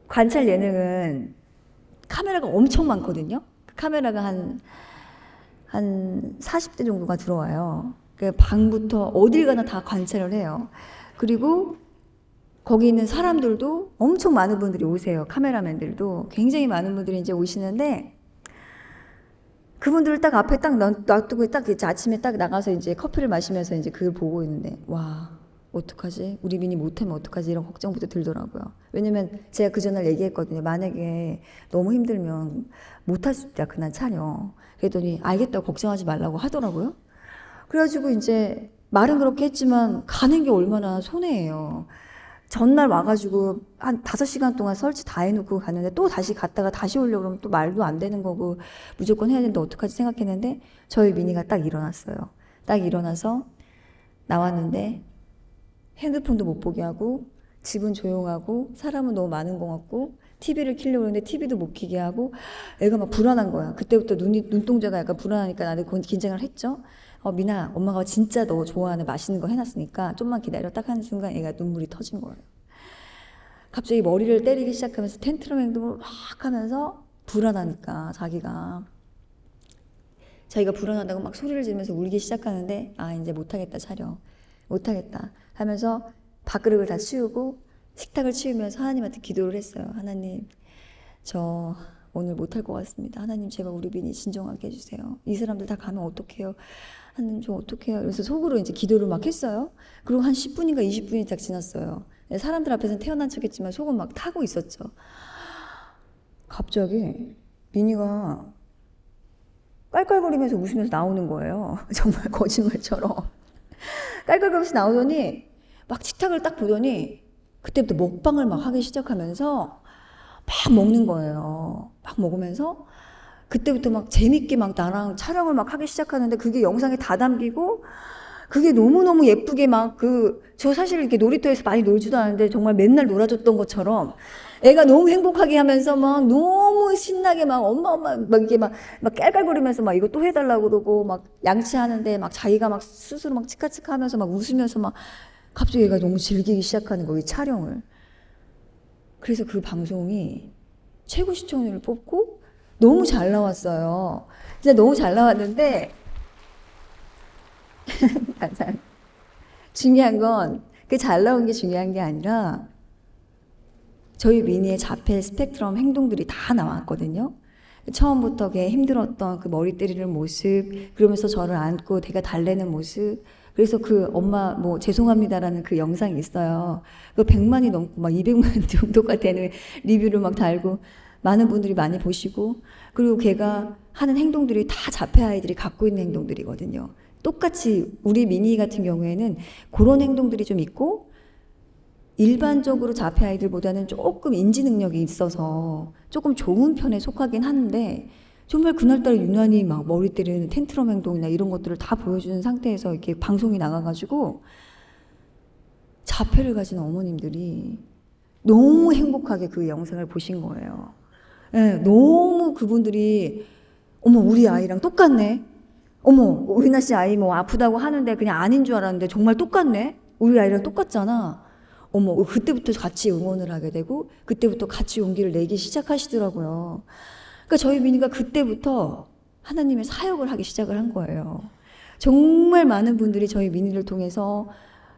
관찰 예능은 카메라가 엄청 많거든요. 카메라가 한 40대 정도가 들어와요. 그 방부터 어딜 가나 다 관찰을 해요. 그리고 거기 있는 사람들도 엄청 많은 분들이 오세요. 카메라맨들도 굉장히 많은 분들이 이제 오시는데, 그분들을 딱 앞에 딱 놔두고 딱 이제 아침에 딱 나가서 이제 커피를 마시면서 이제 그걸 보고 있는데, 와, 어떡하지? 우리 민이 못하면 어떡하지? 이런 걱정부터 들더라고요. 왜냐면 제가 그 전날 얘기했거든요. 만약에 너무 힘들면 못할 수 있다, 그날 촬영. 그랬더니 알겠다고 걱정하지 말라고 하더라고요. 그래가지고 이제 말은 그렇게 했지만 가는 게 얼마나 손해예요. 전날 와가지고 한 5시간 동안 설치 다 해놓고 갔는데 또 다시 갔다가 다시 오려고 그러면 또 말도 안 되는 거고 무조건 해야 되는데 어떡하지 생각했는데 저희 미니가 딱 일어났어요. 딱 일어나서 나왔는데 핸드폰도 못 보게 하고 집은 조용하고 사람은 너무 많은 것 같고 TV를 켜려고 했는데 TV도 못 켜게 하고 애가 막 불안한 거야. 그때부터 눈동자가 약간 불안하니까 나도 긴장을 했죠. 미나, 엄마가 진짜 너 좋아하는 맛있는 거 해놨으니까 좀만 기다려. 딱 하는 순간 애가 눈물이 터진 거예요. 갑자기 머리를 때리기 시작하면서 텐트럼 행동을 막 하면서 불안하니까 자기가 불안하다고 막 소리를 지르면서 울기 시작하는데 이제 못하겠다 촬영. 못하겠다 하면서 밥그릇을 다 치우고 식탁을 치우면서 하나님한테 기도를 했어요. 하나님, 저 오늘 못할 것 같습니다. 하나님, 제발 우리 민이 진정하게 해주세요. 이 사람들 다 가면 어떡해요? 하나님, 저 어떡해요? 그래서 속으로 이제 기도를 막 했어요. 그리고 한 10분인가 20분이 딱 지났어요. 사람들 앞에서는 태어난 척했지만 속은 막 타고 있었죠. 갑자기 민이가 깔깔거리면서 웃으면서 나오는 거예요. 정말 거짓말처럼. 깔깔거리면서 나오더니 막 식탁을 딱 보더니 그때부터 먹방을 막 하기 시작하면서 막 먹는 거예요. 막 먹으면서 그때부터 막 재밌게 막 나랑 촬영을 막 하기 시작하는데 그게 영상에 다 담기고 그게 너무너무 예쁘게 막 저 사실 이렇게 놀이터에서 많이 놀지도 않았는데 정말 맨날 놀아줬던 것처럼 애가 너무 행복하게 하면서 막 너무 신나게 막 엄마 막 이게 막 깔깔거리면서 막 이거 또 해달라고 그러고 막 양치하는데 막 자기가 막 스스로 막 치카치카 하면서 막 웃으면서 막 갑자기 애가 너무 즐기기 시작하는 거예요, 이 촬영을. 그래서 그 방송이 최고 시청률을 뽑고 너무 잘 나왔어요. 진짜 너무 잘 나왔는데 중요한 건 그 잘 나온 게 중요한 게 아니라 저희 미니의 자폐 스펙트럼 행동들이 다 나왔거든요. 처음부터 걔 힘들었던 그 머리 때리는 모습, 그러면서 저를 안고 걔가 달래는 모습, 그래서 그 엄마 뭐 죄송합니다라는 그 영상이 있어요. 그 100만이 넘고 막 200만 정도가 되는 리뷰를 막 달고 많은 분들이 많이 보시고, 그리고 걔가 하는 행동들이 다 자폐 아이들이 갖고 있는 행동들이거든요. 똑같이 우리 미니 같은 경우에는 그런 행동들이 좀 있고 일반적으로 자폐 아이들보다는 조금 인지 능력이 있어서 조금 좋은 편에 속하긴 하는데 정말 그날따라 유난히 막 머리 때리는 텐트럼 행동이나 이런 것들을 다 보여주는 상태에서 이렇게 방송이 나가가지고 자폐를 가진 어머님들이 너무 행복하게 그 영상을 보신 거예요. 네, 너무 그분들이 어머 우리 아이랑 똑같네. 어머 우리나 씨 아이 뭐 아프다고 하는데 그냥 아닌 줄 알았는데 정말 똑같네. 우리 아이랑 똑같잖아. 어머 그때부터 같이 응원을 하게 되고 그때부터 같이 용기를 내기 시작하시더라고요. 그러니까 저희 미니가 그때부터 하나님의 사역을 하기 시작을 한 거예요. 정말 많은 분들이 저희 미니를 통해서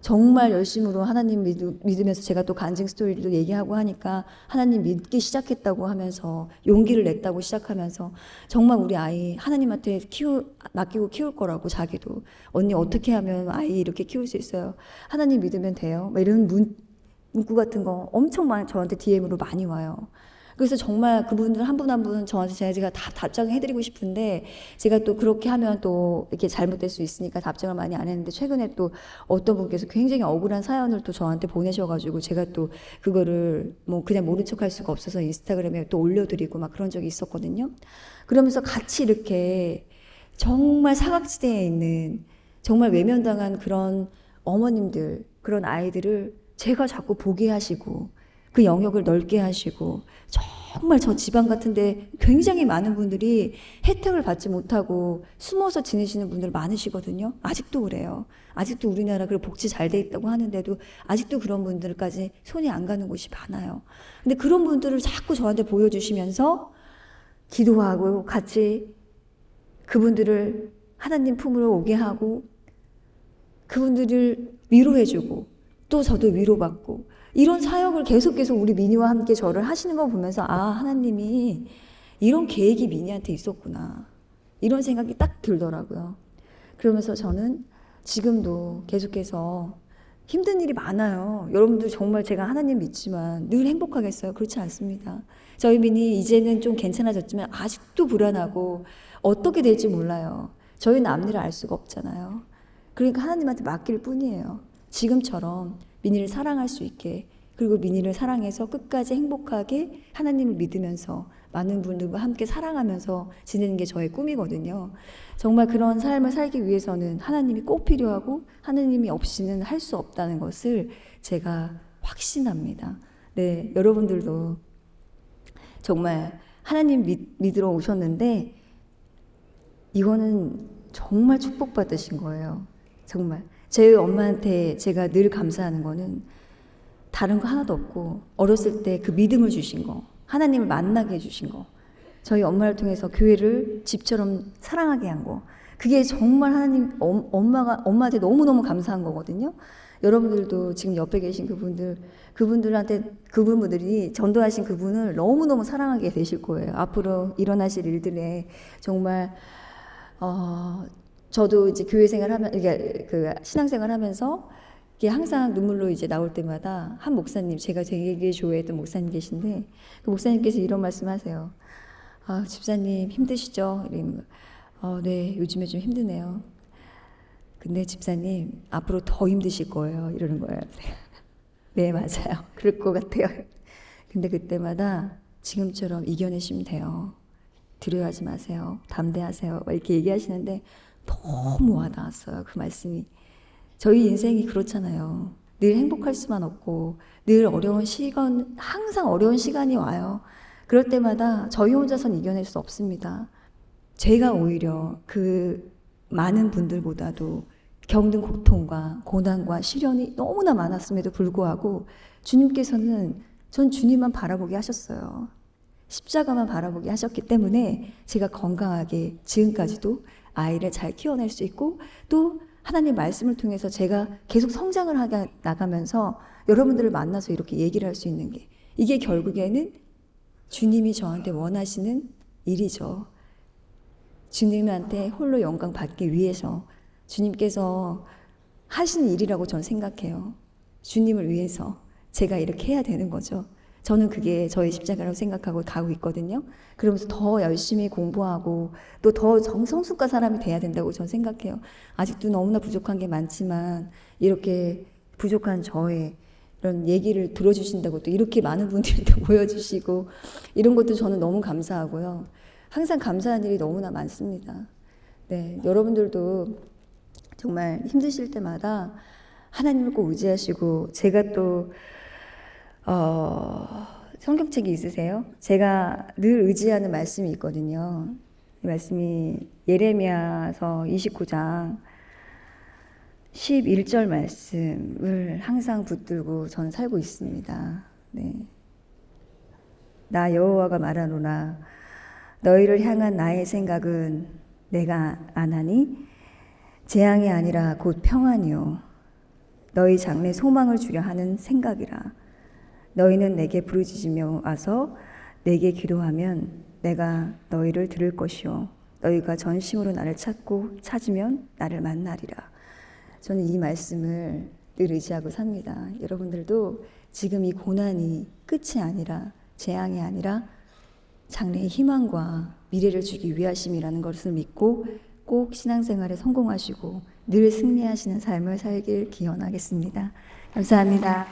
정말 열심으로 하나님 믿으면서 제가 또 간증 스토리도 얘기하고 하니까 하나님 믿기 시작했다고 하면서 용기를 냈다고 시작하면서 정말 우리 아이 하나님한테 맡기고 키울 거라고 자기도 언니 어떻게 하면 아이 이렇게 키울 수 있어요? 하나님 믿으면 돼요? 막 이런 문구 같은 거 엄청 많이 저한테 DM으로 많이 와요. 그래서 정말 그분들 한 분 한 분 저한테 제가 다 답장해드리고 싶은데 제가 또 그렇게 하면 또 이렇게 잘못될 수 있으니까 답장을 많이 안 했는데 최근에 또 어떤 분께서 굉장히 억울한 사연을 또 저한테 보내셔가지고 제가 또 그거를 뭐 그냥 모른 척할 수가 없어서 인스타그램에 또 올려드리고 막 그런 적이 있었거든요. 그러면서 같이 이렇게 정말 사각지대에 있는 정말 외면당한 그런 어머님들, 그런 아이들을 제가 자꾸 보게 하시고 그 영역을 넓게 하시고 정말 저 지방 같은데 굉장히 많은 분들이 혜택을 받지 못하고 숨어서 지내시는 분들 많으시거든요. 아직도 그래요. 아직도 우리나라 그 복지 잘 돼 있다고 하는데도 아직도 그런 분들까지 손이 안 가는 곳이 많아요. 근데 그런 분들을 자꾸 저한테 보여주시면서 기도하고 같이 그분들을 하나님 품으로 오게 하고 그분들을 위로해주고 또 저도 위로받고 이런 사역을 계속 우리 미니와 함께 저를 하시는 거 보면서 아 하나님이 이런 계획이 미니한테 있었구나 이런 생각이 딱 들더라고요. 그러면서 저는 지금도 계속해서 힘든 일이 많아요. 여러분들 정말 제가 하나님 믿지만 늘 행복하겠어요? 그렇지 않습니다. 저희 미니 이제는 좀 괜찮아졌지만 아직도 불안하고 어떻게 될지 몰라요. 저희는 앞일을 알 수가 없잖아요. 그러니까 하나님한테 맡길 뿐이에요. 지금처럼 미니를 사랑할 수 있게 그리고 미니를 사랑해서 끝까지 행복하게 하나님을 믿으면서 많은 분들과 함께 사랑하면서 지내는 게 저의 꿈이거든요. 정말 그런 삶을 살기 위해서는 하나님이 꼭 필요하고 하나님이 없이는 할 수 없다는 것을 제가 확신합니다. 네, 여러분들도 정말 하나님 믿으러 오셨는데 이거는 정말 축복받으신 거예요. 정말 저희 엄마한테 제가 늘 감사하는 거는 다른 거 하나도 없고 어렸을 때 그 믿음을 주신 거, 하나님을 만나게 해주신 거, 저희 엄마를 통해서 교회를 집처럼 사랑하게 한 거, 그게 정말 하나님 엄마한테 너무너무 감사한 거거든요. 여러분들도 지금 옆에 계신 그분들이 전도하신 그분을 너무너무 사랑하게 되실 거예요. 앞으로 일어나실 일들에 정말 저도 이제 교회 생활하면 이게 그 신앙생활 하면서 이게 항상 눈물로 이제 나올 때마다 한 목사님, 제가 되게 좋아했던 목사님 계신데 그 목사님께서 이런 말씀하세요. 아, 집사님 힘드시죠? 이러면 네, 요즘에 좀 힘드네요. 근데 집사님 앞으로 더 힘드실 거예요. 이러는 거예요. 네, 맞아요. 그럴 것 같아요. 근데 그때마다 지금처럼 이겨내시면 돼요. 두려워하지 마세요. 담대하세요. 이렇게 얘기하시는데 너무 와닿았어요. 그 말씀이. 저희 인생이 그렇잖아요. 늘 행복할 수만 없고 늘 어려운 시간, 항상 어려운 시간이 와요. 그럴 때마다 저희 혼자선 이겨낼 수 없습니다. 제가 오히려 그 많은 분들보다도 겪는 고통과 고난과 시련이 너무나 많았음에도 불구하고 주님께서는 전 주님만 바라보게 하셨어요. 십자가만 바라보게 하셨기 때문에 제가 건강하게 지금까지도 아이를 잘 키워낼 수 있고 또 하나님 말씀을 통해서 제가 계속 성장을 나가면서 여러분들을 만나서 이렇게 얘기를 할 수 있는 게 이게 결국에는 주님이 저한테 원하시는 일이죠. 주님한테 홀로 영광 받기 위해서 주님께서 하시는 일이라고 저는 생각해요. 주님을 위해서 제가 이렇게 해야 되는 거죠. 저는 그게 저의 십자가라고 생각하고 가고 있거든요. 그러면서 더 열심히 공부하고 또 더 성숙한 사람이 돼야 된다고 저는 생각해요. 아직도 너무나 부족한 게 많지만 이렇게 부족한 저의 이런 얘기를 들어주신다고 또 이렇게 많은 분들이 또 모여주시고 이런 것도 저는 너무 감사하고요. 항상 감사한 일이 너무나 많습니다. 네, 여러분들도 정말 힘드실 때마다 하나님을 꼭 의지하시고 제가 또 성경책이 있으세요? 제가 늘 의지하는 말씀이 있거든요. 이 말씀이 예레미야서 29장 11절 말씀을 항상 붙들고 저는 살고 있습니다. 네. 나 여호와가 말하노라 너희를 향한 나의 생각은 내가 아나니 재앙이 아니라 곧 평안이요 너희 장래 소망을 주려 하는 생각이라. 너희는 내게 부르짖으며 와서 내게 기도하면 내가 너희를 들을 것이요 너희가 전심으로 나를 찾으면 나를 만나리라. 저는 이 말씀을 늘 의지하고 삽니다. 여러분들도 지금 이 고난이 끝이 아니라 재앙이 아니라 장래의 희망과 미래를 주기 위하심이라는 것을 믿고 꼭 신앙생활에 성공하시고 늘 승리하시는 삶을 살길 기원하겠습니다. 감사합니다.